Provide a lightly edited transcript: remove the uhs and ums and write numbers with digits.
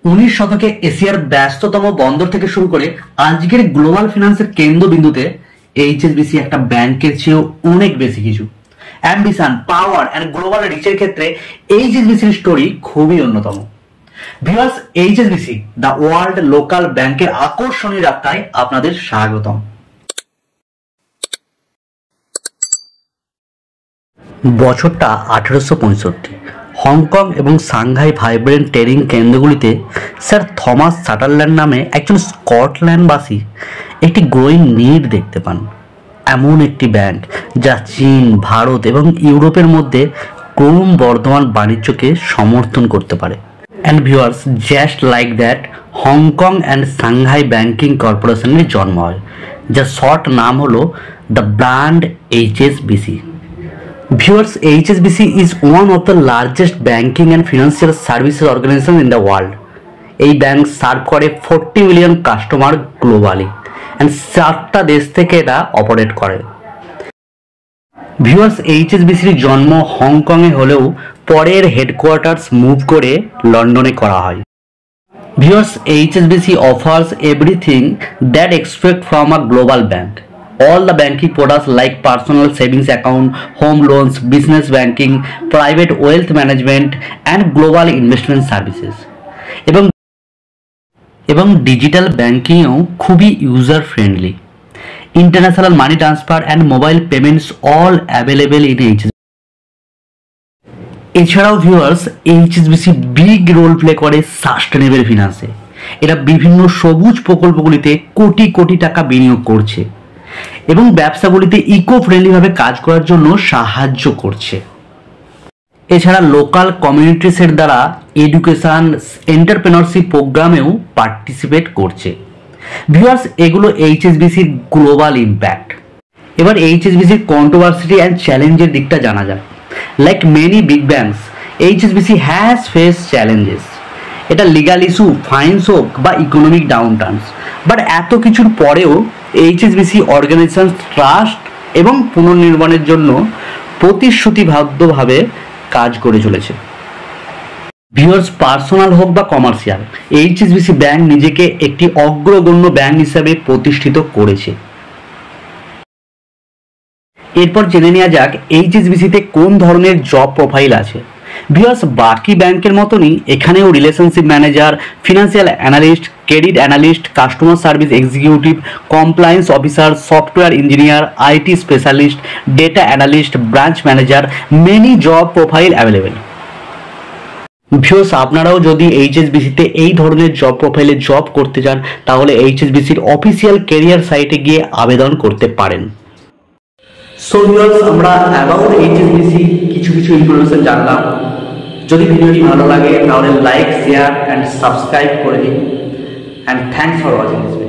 19 শতকে এশিয়ার ব্যস্ততম বন্দর থেকে শুরু করে আজকের গ্লোবাল ফিনান্সের কেন্দ্রবিন্দুতে এইচএসবিসি একটা ব্যাংকের চেয়েও অনেক বেশি কিছু। অ্যাম্বিশন, পাওয়ার এন্ড গ্লোবাল রিচের ক্ষেত্রে এইচএসবিসির স্টোরি খুবই অন্যতম। Viewers, HSBC the world local ব্যাংকের আকর্ষণীয় যাত্রায় আপনাদের স্বাগতম। বছরটা 1865। হংকং এবং সাংহাই ভাইব্রেন্ট ট্রেডিং কেন্দ্রগুলিতে স্যার থমাস সাটারল্যান্ড নামে একজন স্কটল্যান্ডবাসী একটি গ্রোয়িং নিড দেখতে পান। এমন একটি ব্যাংক যা চীন, ভারত এবং ইউরোপের মধ্যে ক্রমবর্ধমান বাণিজ্যকে সমর্থন করতে পারে। And viewers, just like that Hong Kong and Shanghai banking কর্পোরেশনের জন্ম হয়, যার শর্ট নাম হলো the brand HSBC. Viewers, HSBC is one of the largest banking and financial services organizations in the world. এই ব্যাংক সার্ভ করে 40 মিলিয়ন কাস্টমার গ্লোবালি অ্যান্ড 7টা দেশ থেকে এটা অপারেট করে। ভিউয়ার্স, এইচএসবিসির জন্ম হংকংয়ে হলেও পরের হেডকোয়ার্টার্স মুভ করে লন্ডনে করা হয়। Viewers, HSBC offers everything that expect from a global bank. All the banking products like personal savings account, home loans, business banking, private wealth management and global investment services. এবং digital ব্যাংকিংও খুবই user friendly. International money transfer and mobile payments all available in HSBC. এছাড়াও viewers, HSBC big role play করে sustainable ফিনান্সে। এরা বিভিন্ন সবুজ প্রকল্পগুলিতে কোটি কোটি টাকা বিনিয়োগ করছে এবং ব্যবসাগুলিতে ইকো ফ্রেন্ডলিভাবে কাজ করার জন্য সাহায্য করছে। এছাড়া লোকাল কমিউনিটিসের দ্বারা এডুকেশন, এন্টারপ্রেনারশিপ প্রোগ্রামেও পার্টিসিপেট করছে। ভিউয়ার্স, এগুলো এইচএসবিসির গ্লোবাল ইম্প্যাক্ট। এবার এইচএসবিসির কন্ট্রোভার্সি অ্যান্ড চ্যালেঞ্জের দিকটা জানা যায়। Like many big banks, HSBC has face challenges. এটা লিগাল ইস্যু, ফাইন্স হোক বা ইকোনমিক ডাউন টার্নস, বাট এত কিছুর পরেও এইচএসবিসি অর্গানাইজেশন ট্রাস্ট এবং পুনর্নির্মাণের জন্য প্রতিশ্রুতিবদ্ধভাবে কাজ করে চলেছে। ভিউয়ার্স, পার্সোনাল হোক বা কমার্শিয়াল, এইচএসবিসি ব্যাংক নিজেকে একটি অগ্রগণ্য ব্যাংক হিসাবে প্রতিষ্ঠিত করেছে। এরপর জেনে নেওয়া যাক এইচএসবিসিতে কোন ধরনের জব প্রোফাইল আছে। ভিউয়ার্স, বাকি ব্যাংকের মতনই এখানেও relationship manager, financial analyst, credit analyst, customer service executive, compliance officer, software engineer, IT specialist, data analyst, branch manager, many job profile available. Viewers, আপনারাও যদি এইচএসবিসিতে এই ধরনের জব প্রোফাইলে জব করতে চান তাহলে এইচএসবিসির অফিসিয়াল ক্যারিয়ার সাইটে গিয়ে আবেদন করতে পারেন। সো ভিউয়ার্স, আমরা অ্যাবাউট এইচএসবিসি কিছু ইনফরমেশন জানলাম। যদি ভিডিওটি ভালো লাগে তাহলে লাইক, শেয়ার অ্যান্ড সাবস্ক্রাইব করে দিন। And thanks for watching this video.